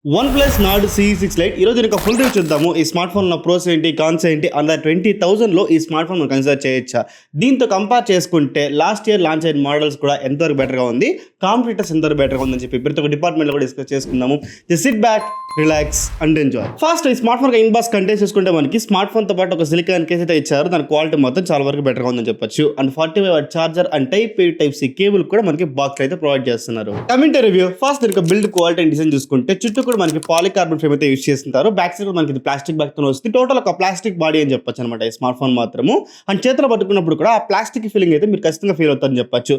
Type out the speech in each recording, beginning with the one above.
OnePlus Nord CE6 Lite ఈరోజు నేను ఒక ఫుల్ రివ్యూ చూద్దాము. ఈ స్మార్ట్ ఫోన్ ప్రోస్ ఏంటి, కాన్స్ ఏంటి, అండర్ 20,000లో ఈ స్మార్ట్ ఫోన్ మనం కన్సిడర్ చేయొచ్చా? దీంతో కంపేర్ చేసుకుంటే లాస్ట్ ఇయర్ లాంచ్ అయిన మోడల్స్ కూడా ఎంతవరకు బెటర్గా ఉంది, కాంపిటీటర్స్ ఎంతవరకు బెటర్గా ఉందని చెప్పి ప్రతి ఒక్క డిపార్ట్మెంట్లో కూడా డిస్కస్ చేసుకుందాము. SIT back, relax and enjoy. First ఈ స్మార్ట్ ఫోన్ ఇన్బాక్స్ కంటెంట్ చూసుకుంటే మనకి స్మార్ట్ ఫోన్ తో పాటు ఒక సిలికాన్ కేస్ అయితే ఇచ్చారు. దాని క్వాలిటీ మొత్తం చాలా వరకు బెటర్గా ఉందని చెప్పొచ్చు. And 45 charger and type C cable కూడా మనకి బాక్స్ అయితే ప్రొవైడ్ చేస్తున్నారు. కమింగ్ టు రివ్యూ, ఫస్ట్ దీనికి బిల్డ్ క్వాలిటీ అండ్ డిజైన్ చూసుకుంటే చుట్టూ కూడా మనకి పాలికార్బన్ ఫ్రేమ్ అయితే యూస్ చేస్తుంటారు. బ్యాక్ సైడ్ మనకి ఇది ప్లాస్టిక్ బ్యాక్ తో వస్తుంది. టోటల్ ఒక ప్లాస్టిక్ బాడీ అని చెప్పొచ్చు అనమాట ఈ స్మార్ట్ ఫోన్ మాత్రము. అండ్ చేతిలో పట్టుకున్నప్పుడు కూడా ఆ ప్లాస్టిక్ ఫీలింగ్ అయితే మీరు ఖచ్చితంగా ఫీల్ అవుతారని చెప్పొచ్చు.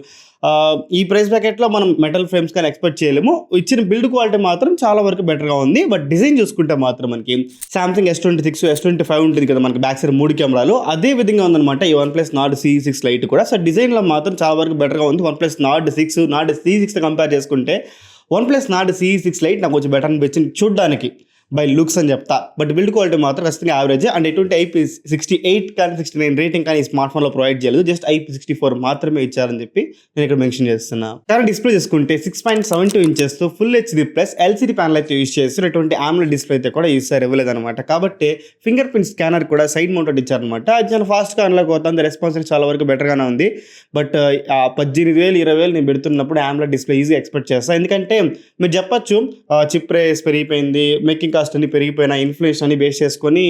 ఈ ప్రైస్ బ్రాకెట్లో మనం మెటల్ ఫ్రేమ్స్ కానీ ఎక్స్పెక్ట్ చేయలేము. ఇచ్చిన బిల్డ్ క్వాలిటీ మాత్రం చాలా వరకు బెటర్గా ఉంది. బట్ డిజైన్ చూసుకుంటే మాత్రం మనకి సామ్సంగ్ S26, S25 ఉంటుంది కదా మనకి బ్యాక్ సైడ్ 3 కెమెరాలు, అదే విధంగా ఉందన్నమాట ఈ OnePlus Nord CE6 Lite కూడా. సో డిజైన్లో మాత్రం చాలా వరకు బెటర్గా ఉంది. OnePlus Nord 6 కంపేర్ చేసుకుంటే OnePlus Nord CE6 Lite నాకు కొంచెం బెటర్ అనిపించింది చూడ్డానికి బై లుక్స్ అని చెప్తా. బట్ బిల్డ్ క్వాలిటీ మాత్రం ఖచ్చితంగా యావరేజ్. అండ్ ఎటువంటి IP68 కానీ 69 రేటింగ్ కానీ ఈ స్మార్ట్ ఫోన్లో ప్రొవైడ్ చేయలేదు. జస్ట్ IP64 మాత్రమే ఇచ్చారని చెప్పి నేను ఇక్కడ మెన్షన్ చేస్తున్నా. కానీ డిస్ప్లే చూసుకుంటే 6.72 ఇంచెస్తో full HD plus LCD panel అయితే యూస్ చేస్తారు. ఎటువంటి AMOLED డిస్ప్లే అయితే కూడా ఈసారి ఇవ్వలేదు అనమాట. కాబట్టి ఫింగర్ ప్రింట్ స్కానర్ కూడా సైడ్ మౌంటెడ్ ఇచ్చారనమాట. అది చాలా ఫాస్ట్గా అన్లాక్ అవుతుంది. రెస్పాన్స్ చాలా వరకు బెటర్గానే ఉంది. బట్ 18,000 20,000 నేను పెడుతున్నప్పుడు AMOLED డిస్ప్లే ఈజీ ఎక్స్పెక్ట్ చేస్తాను. ఎందుకంటే మీరు చెప్పచ్చు చిప్ ప్రైస్ పెరిగిపోయింది, మేకింగ్ కాస్ట్ అని పెరిగిపోయిన, ఇన్ఫ్లేషన్ అని బేస్ చేసుకొని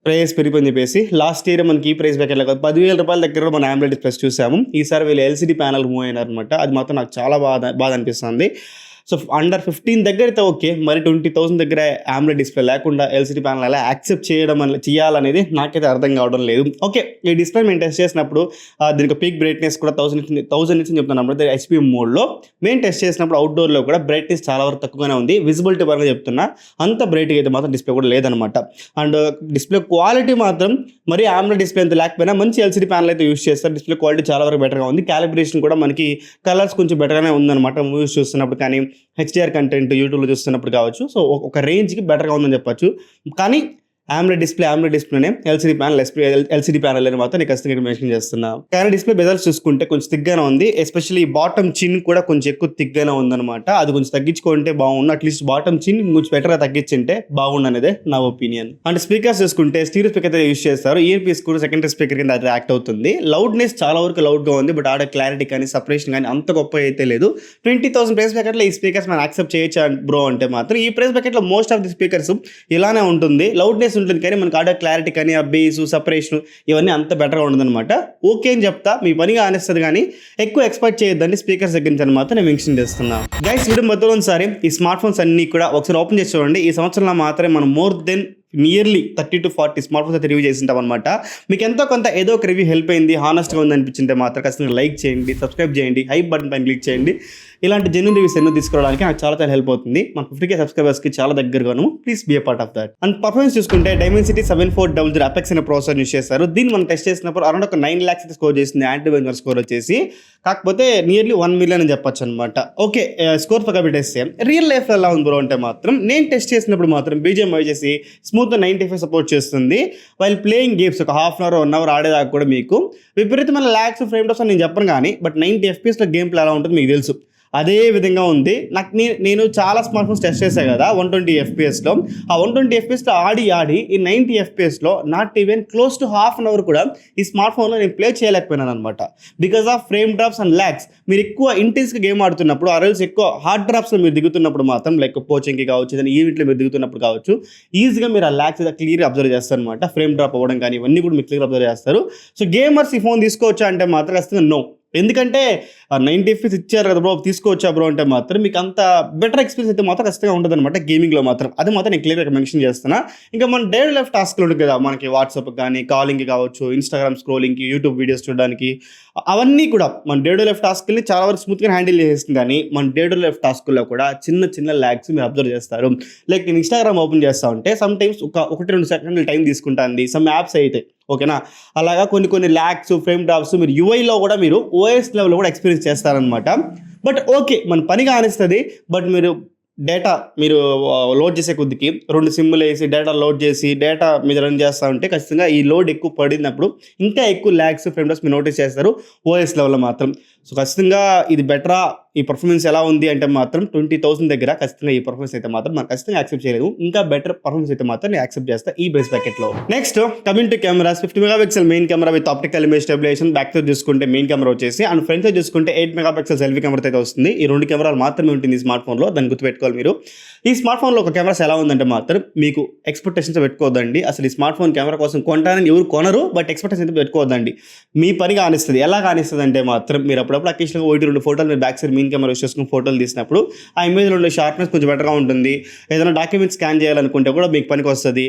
ప్రైస్ పెరిగిపోయింది చెప్పేసి లాస్ట్ ఇయర్ మనకి ఈ ప్రైస్ బ్యాక్ వెళ్ళక 10,000 రూపాయల దగ్గర మనం AMOLED డిస్ప్లేస్ చూసాము. ఈసారి వీళ్ళు LCD ప్యానల్ మూవ్ అయినారు అనమాట. అది మాత్రం నాకు చాలా బాధ అనిపిస్తుంది. సో అండర్ 15 దగ్గర అయితే ఓకే, మరి 20,000 దగ్గర AMOLED డిస్ప్లే లేకుండా LCD ప్యానల్ ఎలా యాక్సెప్ట్ చేయాలనేది నాకైతే అర్థం కావడం లేదు. ఓకే, ఈ డిస్ప్లే మేము టెస్ట్ చేసినప్పుడు దీనికి పీక్ బ్రైట్నెస్ కూడా 1000 నుంచి చెప్తున్నాను అనమాట. HPM మోడ్లో మేము టెస్ట్ చేసినప్పుడు అవుట్డోర్లో కూడా బ్రైట్నెస్ చాలా వరకు తక్కువగానే ఉంది. విజిబిలిటీ పరంగా చెప్తున్నా అంత బ్రైట్గా అయితే మాత్రం డిస్ప్లే కూడా లేదనమాట. అండ్ డిస్ప్లే క్వాలిటీ మాత్రం మరి AMOLED డిస్ప్లే అంత లేకపోయినా మంచి LCD ప్యానల్ అయితే యూస్ చేస్తారు. డిస్ప్లే క్వాలిటీ చాలా వరకు బెటర్గా ఉంది. క్యాలిబ్రేషన్ కూడా మనకి కలర్స్ కొంచెం బెటర్గానే ఉందన్నమాట. మూవీస్ చూస్తున్నప్పుడు కానీ, HDR కంటెంట్ యూట్యూబ్లో చూస్తున్నప్పుడు కావచ్చు. సో ఒక రేంజ్కి బెటర్గా ఉందని చెప్పొచ్చు. కానీ AMOLED డిస్ప్లేనే LCD ప్యానల్ అని మాత్రం నేను ఖచ్చితంగా మెన్షన్ చేస్తున్నా. కానీ డిస్ప్లే బెజల్స్ చూసుకుంటే కొంచెం థిక్గానే ఉంది. ఎస్పెషల్లీ బాటమ్ చిన్ కూడా కొంచెం ఎక్కువ థిక్గానే ఉందన్నమాట. అది కొంచెం తగ్గించుకుంటే బాగుండు. అట్లీస్ట్ బాటమ్ చిన్ కొంచెం బెటర్గా తగ్గించుంటే బాగుండు అనేది నా ఒపీనియన్. అండ్ స్పీకర్స్ చూసుకుంటే స్టీరియో స్పీకర్ అయితే యూస్ చేస్తారు. ఇయర్ పీస్ కూడా సెకండరీ స్పీకర్ కింద అది యాక్ట్ అవుతుంది. లౌడ్నెస్ చాలా వరకు లౌడ్గా ఉంది. బట్ ఆడ క్లారిటీ కానీ సపరేషన్ కానీ అంత గొప్ప అయితే లేదు. 20,000 ప్రైస్ బ్రాకెట్లో ఈ స్పీకర్స్ మనం యాక్సెప్ట్ చేయొచ్చా బ్రో అంటే మాత్రం ఈ ప్రైస్ బ్రాకెట్లో మోస్ట్ ఆఫ్ ది స్పీకర్స్ ఇలానే ఉంటుంది. లౌడ్నెస్ ఉంటుంది కానీ మనకు ఆడ క్లారిటీ కానీ ఆ బేస్ సపరేషన్ ఇవన్నీ అంత బెటర్గా ఉండదన్నమాట. ఓకే అని చెప్తా, మీ పనిగా అనిస్తుంది కానీ ఎక్కువ ఎక్స్పెక్ట్ చేయొద్దండి స్పీకర్స్ దగ్గర నుంచి అనమాట నేను మెన్షన్ చేస్తున్నా. గైస్ వీడియో మొత్తం ఒకసారి ఈ స్మార్ట్ ఫోన్స్ అన్ని కూడా ఒకసారి ఓపెన్ చేసి చూడండి. ఈ సంవత్సరంలో మాత్రమే మనం more than nearly 30 to 40 smart phones అయితే రివ్యూ చేసింటాం అనమాట. మీకు ఎంతో కొంత ఏదో ఒక రివ్యూ హెల్ప్ అయింది, హానెస్ట్గా ఉంది అనిపించింటే మాత్రం ఖచ్చితంగా లైక్ చేయండి, సబ్స్క్రైబ్ చేయండి, హైప్ బటన్ పైన క్లిక్ చేయండి. ఇలాంటి జెన్యూన్ రివ్యూస్ ఎన్నో తీసుకురావడానికి నాకు చాలా హెల్ప్ అవుతుంది. మన 50K సబ్స్క్రైబర్స్కి చాలా దగ్గరగాను. Please be a part of that. And performance చూసుకుంటే Dimensity 7400 అపెక్స్ అనే ప్రాసెసర్ యూస్ చేస్తారు. దీన్ని మనం టెస్ట్ చేసినప్పుడు అరౌండ్ ఒక 9 lakhs అయితే స్కోర్ చేసింది యాంటీ బెంచ్ స్కోర్ వచ్చేసి. కాకపోతే నియర్లీ 1 million అని చెప్పొచ్చు అనమాట. ఓకే, స్కోర్ పక్క పెట్టేస్తే రియల్ లైఫ్ ఎలా ఉంది బ్రో అంటే మాత్రం నేను టెస్ట్ చేసినప్పుడు మాత్రం BGM వచ్చేసి స్మూత్ 95 సపోర్ట్ చేస్తుంది. వైల్ ప్లేయింగ్ గేమ్స్ ఒక హాఫ్ అన్ అవర్ 1 hour ఆడేదాకా కూడా మీకు విపరీతమైన ల్యాగ్స్ ఫ్రేమ్ డ్రాప్స్ అని నేను చెప్పను కానీ బట్ 90 FPS గేమ్ ప్లే ఎలా ఉంటుంది మీకు తెలుసు. అదే విధంగా ఉంది. నేను చాలా స్మార్ట్ ఫోన్స్ టెస్ట్ చేశాను కదా 120 FPS. ఆ 120 FPS ఆడి ఈ 90 FPS not even close to half an hour కూడా ఈ స్మార్ట్ ఫోన్లో నేను ప్లే చేయలేకపోయినాను అనమాట. Because of frame drops and lags. మీరు ఎక్కువ ఇంటెన్స్గా గేమ్ ఆడుతున్నప్పుడు ఆర్ఎల్స్ ఎక్కువ హార్డ్ డ్రాప్స్లో మీరు దిగుతున్నప్పుడు మాత్రం లైక్ కోచింగ్కి కావచ్చు, ఏదైనా ఈవెంట్లో మీరు దిగుతున్నప్పుడు కావచ్చు, ఈజీగా మీరు ఆ ల్యాగ్స్ క్లియర్గా అబ్జర్వ్ చేస్తారు అనమాట. ఫ్రేమ్ డ్రాప్ అవ్వడం కానీ ఇవన్నీ కూడా మీరు క్లియర్ అబ్జర్వ్ చేస్తారు. సో గేమర్స్ ఈ ఫోన్ తీసుకోవచ్చా అంటే మాత్రం ఖచ్చితంగా నో. ఎందుకంటే 90 FPS ఇచ్చారు కదా బ్రో, తీసుకోవచ్చా బ్రో అంటే మాత్రం మీకు అంత బెటర్ ఎక్స్పీరియన్స్ అయితే మాత్రం ఖచ్చితంగా ఉంటుంది అనమాట గేమింగ్లో మాత్రం. అది మాత్రం నేను క్లియర్గా మెన్షన్ చేస్తున్నా. ఇంకా మన డైలీ లైఫ్ టాస్క్లు ఉంటుంది కదా మనకి, వాట్సాప్ కానీ, కాలింగ్ కావచ్చు, ఇన్స్టాగ్రామ్ స్క్రోలింగ్కి, యూట్యూబ్ వీడియోస్ చూడడానికి, అవన్నీ కూడా మన డైలీ లైఫ్ టాస్క్ని చాలా వరకు స్మూత్గా హ్యాండిల్ చేస్తుంది. కానీ మన డైలీ లైఫ్ టాస్క్లో కూడా చిన్న ల్యాగ్స్ మీరు అబ్జర్వ్ చేస్తారు. లైక్ నేను ఇన్స్టాగ్రామ్ ఓపెన్ చేస్తా ఉంటే సమ్ టైమ్స్ 1-2 సెకండ్లు టైం తీసుకుంటుంది సమ్ యాప్స్ అయితే, ఓకేనా. అలాగా కొన్ని ల్యాగ్స్ ఫ్రేమ్ డ్రాప్స్ మీరు యూఐలో కూడా మీరు OS లెవెల్లో కూడా ఎక్స్పీరియన్స్ చేస్తారనమాట. బట్ ఓకే, మన పనిగా అనిస్తుంది. బట్ డేటా మీరు లోడ్ చేసే కొద్దికి 2 సిమ్లు వేసి డేటా లోడ్ చేసి డేటా మీరు రన్ చేస్తూ ఉంటే ఖచ్చితంగా ఈ లోడ్ ఎక్కువ పడినప్పుడు ఇంకా ఎక్కువ ల్యాగ్స్ ఫ్రేమ్ డ్రాప్స్ మీరు నోటీస్ చేస్తారు OS లెవెల్లో మాత్రం. సో ఖచ్చితంగా ఇది బెటరా ఈ పర్ఫార్మెన్స్ ఎలా ఉంది అంటే మాత్రం 20,000 దగ్గర ఖచ్చితంగా ఈ పర్ఫార్మెన్స్ అయితే మాత్రం మనం ఖచ్చితంగా యాక్సెప్ట్ చేయలేదు. ఇంకా బెటర్ పర్ఫార్మెన్స్ అయితే మాత్రం నేను యాక్సెప్ట్ చేస్తా ఈ ప్రైస్ బ్రాకెట్లో. Next coming to cameras, 50 megapixel main camera with optical image stabilisation. Back side చూసుకుంటే మెయిన్ కెమెరా వచ్చేసి అండ్ ఫ్రంట్ సైడ్ చూసుకుంటే 8 మెగాపిక్సెల్ సెల్ఫీ కెమెరా అయితే వస్తుంది. ఈ 2 కెమెరాలు మాత్రమే ఉంటుంది ఈ స్మార్ట్ ఫోన్లో, దాన్ని గుర్తుపెట్టుకోవాలి మీరు. ఈ స్మార్ట్ ఫోన్లో ఒక కెమెరాస్ ఎలా ఉందంటే మాత్రం మీకు ఎక్స్పెక్టేషన్స్ పెట్టుకోవద్దండి. అసలు ఈ స్మార్ట్ ఫోన్ కెమెరా కోసం కొంటానని ఎవరు కొనరు, బట్ ఎక్స్పెక్టేషన్ అయితే పెట్టుకోవద్దండి. మీ పని కానిస్తుంది. ఎలా కానిస్తుంది అంటే మాత్రం మీరు అప్పుడప్పుడు అకేషన్గా 1-2 ఫోటోలు మీరు back side main camera use చేసుకుని ఫోటోలు తీసినప్పుడు ఆ ఇమేజ్లో ఉండే షార్ప్నెస్ కొంచెం బెటర్గా ఉంటుంది. ఏదైనా డాక్యుమెంట్ స్కాన్ చేయాలనుకుంటే కూడా మీకు పనికి వస్తుంది.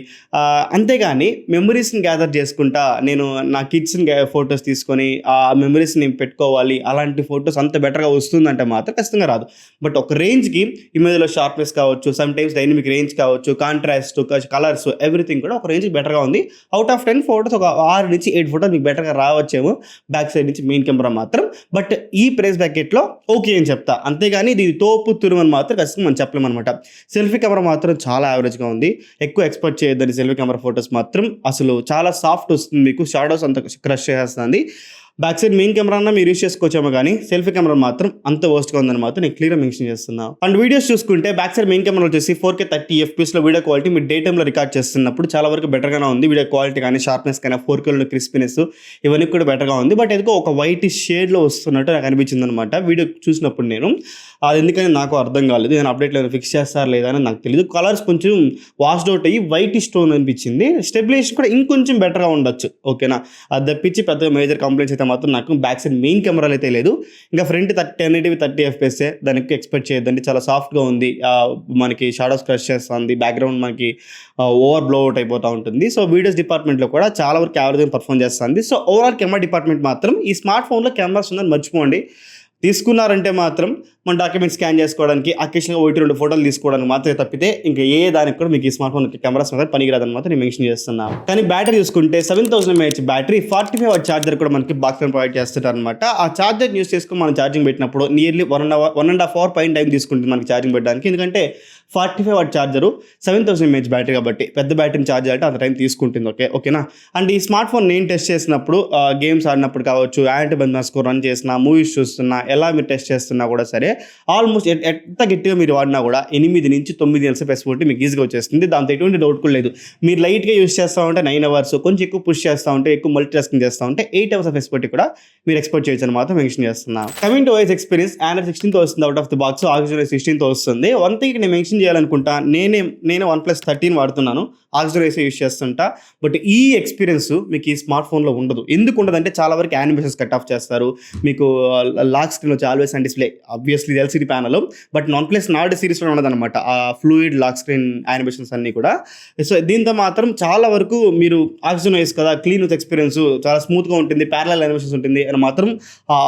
అంతేగాని మెమరీస్ని గ్యాదర్ చేసుకుంటా నేను నా కిడ్స్ని ఫొటోస్ తీసుకొని ఆ మెమరీస్ని పెట్టుకోవాలి, అలాంటి ఫొటోస్ అంత బెటర్గా వస్తుందంటే మాత్రం ఖచ్చితంగా రాదు. బట్ ఒక రేంజ్కి ఇమేజ్లో షార్ప్నెస్ కావచ్చు, సమ్ టైమ్స్ డైనమిక్ రేంజ్ కావచ్చు, కాంట్రాస్ట్, కలర్స్, ఎవ్రీథింగ్ కూడా ఒక రేంజ్కి బెటర్గా ఉంది. అవుట్ ఆఫ్ 10 ఫోటోస్ ఒక 6 నుంచి 8 ఫోటోలు మీకు బెటర్గా రావచ్చేమో బ్యాక్ సైడ్ నుంచి మెయిన్ కెమెరా మాత్రం. బట్ ఈ ప్రైస్ బ్రాకెట్లో ఓకే అని చెప్తా. అంతేగాని ఇది తోపు తురుమని మాత్రం ఖచ్చితంగా మనం చెప్పలేమన్నమాట. సెల్ఫీ కెమెరా మాత్రం చాలా యావరేజ్గా ఉంది. ఎక్కువ ఎక్స్పెక్ట్ చేయొద్దని సెల్ఫీ కెమెరా ఫొటోస్ మాత్రం. అసలు చాలా సాఫ్ట్ వస్తుంది, మీకు షాడోస్ అంత క్రష్ చేస్తుంది. బ్యాక్ సైడ్ మెయిన్ కెమెరా అన్న మీరు యూస్ చేసుకోవచ్చేమో కానీ సెల్ఫీ కెమెరా మాత్రం అంత వర్స్ట్గా ఉందని మాత్రం నేను క్లియర్గా మెన్షన్ చేస్తున్నాను. అండ్ వీడియోస్ చూసుకుంటే బ్యాక్ సైడ్ మెయిన్ కెమెరా వచ్చేసి 4K 30 FPSలో వీడియో క్వాలిటీ మీరు డే టైంలో రికార్డ్ చేస్తున్నప్పుడు చాలా వరకు బెటర్గానే ఉంది. వీడియో క్వాలిటీ కానీ, షార్ప్నెస్ కానీ, 4Kలో క్రిస్పీనెస్ ఇవన్నీ కూడా బెటర్గా ఉంది. బట్ ఎందుకో ఒక వైట్ షేడ్లో వస్తున్నట్టు నాకు అనిపించింది అనమాట వీడియో చూసినప్పుడు. నేను అది ఎందుకని నాకు అర్థం కాలేదు. నేను అప్డేట్లో ఫిక్స్ చేస్తారా లేదా అని నాకు తెలియదు. కలర్స్ కొంచెం వాష్డ్ అవుట్ అయ్యి వైట్ స్టోన్ అనిపించింది. స్టెబిలైజేషన్ కూడా ఇంకొంచెం బెటర్గా ఉండొచ్చు, ఓకేనా. అది తప్పించి పెద్ద మేజర్ కంప్లైంట్స్ అయితే మాత్రం నాకు బ్యాక్ సైడ్ మెయిన్ కెమెరాలు అయితే లేదు. ఇంకా ఫ్రంట్ 1080 FPS దానికి ఎక్స్పెక్ట్ చేయొద్దండి. చాలా సాఫ్ట్గా ఉంది. మనకి షాడోస్ క్రష్ చేస్తుంది, బ్యాక్గ్రౌండ్ మనకి ఓవర్ బ్లో అవుట్ అయిపోతూ ఉంటుంది. సో వీడియోస్ డిపార్ట్మెంట్లో కూడా చాలా వరకు యావరేజ్గా పర్ఫామ్ చేస్తుంది. సో ఓవరాల్ కెమెరా డిపార్ట్మెంట్ మాత్రం ఈ స్మార్ట్ ఫోన్లో కెమెరాస్ ఉందని మర్చిపోండి. తీసుకున్నారంటే మాత్రం మన డాక్యుమెంట్ స్కాన్ చేసుకోవడానికి, అకేషన్గా 1-2 ఫోటోలు తీసుకోవడానికి మాత్రమే తప్పితే ఇంకా ఏ దానికి కూడా మీకు ఈ స్మార్ట్ ఫోన్ కెమెరాస్ మీద పనికిరాదని మాత్రం నేను మెన్షన్ చేస్తున్నాను. కానీ బ్యాటరీ చూసుకుంటే 7000 mAh బ్యాటరీ, 45 వాట్ ఛార్జర్ కూడా మనకి బాక్స్ ప్రొవైడ్ చేస్తుంటారు అనమాట. ఆ ఛార్జర్ యూస్ చేసుకుని మనం ఛార్జింగ్ పెట్టినప్పుడు నియర్లీ 1.5 అవర్ పైన టైం తీసుకుంటుంది మనకి ఛార్జింగ్ పెట్టడానికి. ఎందుకంటే 45 వాట్ ఛార్జరు, 7000 mAh బ్యాటరీ కాబట్టి పెద్ద బ్యాటరీని ఛార్జ్ అంటే అంత టైం తీసుకుంటుంది. ఓకేనా. అండ్ ఈ స్మార్ట్ ఫోన్ నేను టెస్ట్ చేసినప్పుడు గేమ్స్ ఆడినప్పుడు కావచ్చు, యాంటీ స్కోర్ రన్ చేసినా, మూవీస్ చూస్తున్నా, ఎలా మీరు టెస్ట్ చేస్తున్నా కూడా సరే ఆల్మోస్ట్ ఎంత గట్టిగా మీరు వాడినా కూడా 8 నుంచి 9 నిమిషాలు ఎస్పోర్ట్ మీకు ఈజీగా వచ్చేస్తుంది. దాంతో ఎటువంటి డౌట్ కూడా లేదు. మీరు లైట్గా యూస్ చేస్తూ ఉంటే 9 అవర్స్, కొంచెం ఎక్కువ పుష్ చేస్తూ ఉంటే, ఎక్కువ మల్టీ టాస్కింగ్ చేస్తూ ఉంటే 8 అవర్స్ ఆఫ్ ఎస్పోర్ట్ కూడా మీరు ఎక్స్పెక్ట్ చేయొచ్చు అని మాత్రం మెన్షన్ చేస్తున్నాను. Coming to OS experience, Android 16తో వస్తుంది out of the box, Oxygen 16తో వస్తుంది. వన్ థింగ్ నేను మెన్షన్ చేయాలనుకుంటా, నేను OnePlus 13 వాడుతున్నాను, Oxygen యూస్ చేస్తుంటా. బట్ ఈ ఎక్స్పీరియన్స్ మీకు ఈ స్మార్ట్ ఫోన్లో ఉండదు. ఎందుకు ఉండదంటే చాలా వరకు యానిమేషన్స్ కట్ ఆఫ్ చేస్తారు. మీకు లాక్ స్క్రీన్ వచ్చి always on display, obviously LCD panel. But OnePlus Nord సిరీస్లో ఉండదన్నమాట ఆ ఫ్లూయిడ్ లాక్ స్క్రీన్ యానిమేషన్స్ అన్నీ కూడా. సో దీంతో మాత్రం చాలా వరకు మీరు Oxygen కదా, క్లీన్ విత్ ఎక్స్పీరియన్స్, చాలా స్మూత్గా ఉంటుంది, ప్యారలల్ యానిమేషన్స్ ఉంటుంది అని మాత్రం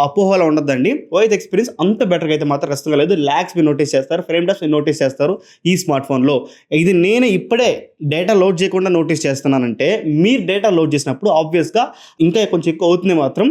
అపోహలో ఉండదండి. OS ఎక్స్పీరియన్స్ అంత బెటర్గా అయితే మాత్రం ఖచ్చితంగా లేదు. ల్యాగ్స్ మీరు నోటీస్ చేస్తారు, ఫ్రేమ్ డ్రాప్స్ మీరు నోటీస్ చేస్తారు ఈ స్మార్ట్ ఫోన్లో. ఇది నేను ఇప్పుడే డేటా లోడ్ చేయకుండా నోటీస్ చేస్తున్నానంటే మీరు డేటా లోడ్ చేసినప్పుడు ఆబ్వియస్గా ఇంకా కొంచెం ఎక్కువ అవుతుంది, మాత్రం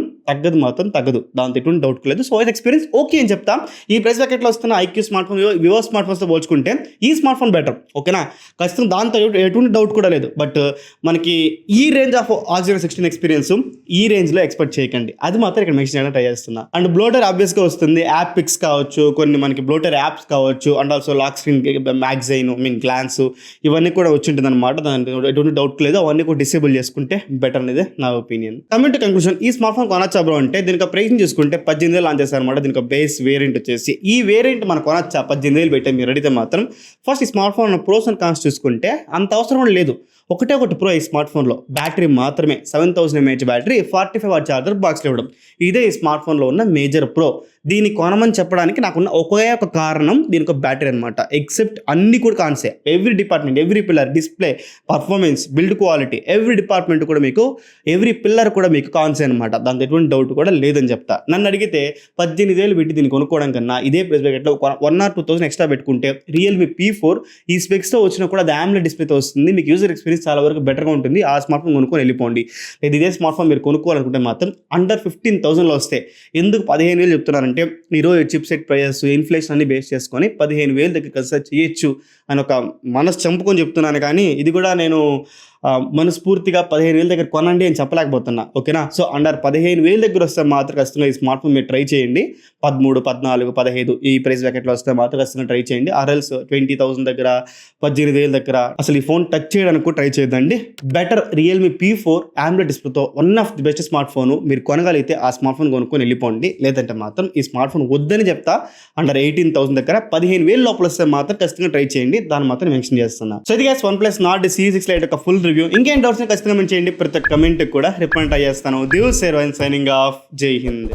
తగ్గదు. దాంతో ఎటువంటి డౌట్ లేదు. సో OS ఎక్స్పీరియన్స్ ఓకే అని చెప్తా. ఈ ప్రైస్ బ్రాకెట్లో వస్తున్న IQ smart phone, Vivo smart ఫోన్స్తో పోల్చుకుంటే ఈ స్మార్ట్ ఫోన్ బెటర్, ఓకేనా. ఖచ్చితంగా దాంతో ఎటువంటి డౌట్ కూడా లేదు. బట్ మనకి ఈ రేంజ్ ఆఫ్ Oxygen 16 ఎక్స్పీరియన్స్ ఈ రేంజ్లో ఎక్స్పెక్ట్ చేయకండి, అది మాత్రం ఇక్కడ మెన్షన్ చేయడానికి ట్రై చేస్తున్నా. అండ్ బ్లోటర్ ఆబ్వియస్గా వస్తుంది, యాప్ పిక్స్ కావచ్చు, కొన్ని మనకి బ్లోటర్ యాప్స్ కావచ్చు, and also lock screen magazine glance ఇవన్నీ కూడా వచ్చింటుంది అనమాట. దానికి ఎటువంటి డౌట్ లేదు. అవన్నీ కూడా డిసేబుల్ చేసుకుంటే బెటర్ అనేది నా ఒపీనియన్. కమింగ్ టు కంక్లూజన్, ఈ స్మార్ట్ ఫోన్ కొనొచ్చా బ్రో అంటే దీనికి ప్రైసింగ్ చూసుకుంటే 18,000 లాంచ్ చేస్తారు అనమాట. దీనికి బేస్ వేరియంట్ వచ్చేసి ఈ వేరియంట్ మనకు కొనొచ్చా 18,000 పెట్టే మీరు అడిగితే మాత్రం ఫస్ట్ ఈ smart phone pros and cons చూసుకుంటే అంత అవసరం లేదు. ఒకటి ప్రో ఈ స్మార్ట్ ఫోన్లో బ్యాటరీ మాత్రమే 7000 mAh బ్యాటరీ, 45 వాట్ ఛార్జర్ బాక్స్లో ఇవ్వడం, ఇదే ఈ స్మార్ట్ ఫోన్లో ఉన్న మేజర్ ప్రో. దీన్ని కొనమని చెప్పడానికి నాకున్న ఒకే ఒక కారణం దీనికి ఒక బ్యాటరీ అనమాట. ఎక్సెప్ట్ అన్ని కూడా కాన్సే, every department, every pillar, display, performance, build quality, every department కూడా మీకు, ఎవ్రీ పిల్లర్ కూడా మీకు కాన్సే అనమాట. దాంతో ఎటువంటి డౌట్ కూడా లేదని చెప్తా. నన్ను అడిగితే 18,000 పెట్టి దీన్ని కొనుక్కోవడం కన్నా ఇదే ప్రైస్ బ్రాకెట్లో 1 or 2,000 ఎక్స్ట్రా పెట్టుకుంటే Realme P4 ఈ స్పెక్స్తో వచ్చినా కూడా అది AMOLED డిస్ప్లేతో వస్తుంది. మీకు యూజర్ ఎక్స్పీరియన్స్ చాలా వరకు బెటర్గా ఉంటుంది. ఆ స్మార్ట్ ఫోన్ కొనుక్కొని వెళ్ళిపోండి. లేదు ఇదే స్మార్ట్ ఫోన్ మీరు కొనుక్కోవాలనుకుంటే మాత్రం అండర్ 15,000లో వస్తే, ఎందుకు 15,000 చెప్తున్నారంటే ఈరోజు చిప్ సెట్ ప్రైజెస్, ఇన్ఫ్లేషన్ అన్ని బేస్ చేసుకొని 15,000 దగ్గర కన్సిడర్ చేయొచ్చు అని ఒక మనసు చంపుకొని చెప్తున్నాను. కానీ ఇది కూడా నేను మనస్ఫూర్తిగా 15,000 దగ్గర కొనండి అని చెప్పలేకపోతున్నా, ఓకేనా. సో అండర్ 15,000 దగ్గర వస్తే మాత్రం ఖచ్చితంగా ఈ స్మార్ట్ ఫోన్ మీరు ట్రై చేయండి. 13, 14, 15 ఈ ప్రైస్ బ్రాకెట్లో వస్తే మాత్రం ఖచ్చితంగా ట్రై చేయండి. ఆర్ఎల్స్ 20,000 దగ్గర, 18,000 దగ్గర అసలు ఈ ఫోన్ టచ్ చేయడానికి కూడా ట్రై చేయొద్దండి. బెటర్ రియల్మీ P4 AMOLED డిస్ప్లేతో one of the best smart phone మీరు కొనగలిగితే ఆ స్మార్ట్ ఫోన్ కొనుక్కొని వెళ్ళిపోండి. లేదంటే మాత్రం ఈ స్మార్ట్ ఫోన్ వద్దని చెప్తా. అండర్ 18,000 దగ్గర 15,000 లోపల వస్తే మాత్రం ఖచ్చితంగా ట్రై చేయండి. దాన్ని మాత్రం మెన్షన్ చేస్తున్నా. సో ఇది guys OnePlus Nord C6 Lite యొక్క ఫుల్ రివ్యూ. ఇంకేం డౌట్స్ ఖచ్చితంగా మెన్షన్ చేయండి. ప్రతి ఒక్క కమెంట్ కూడా రిప్లై చేస్తాను. దివ్ సేర్వైన్ సైనింగ్ ఆఫ్. జై హింద్.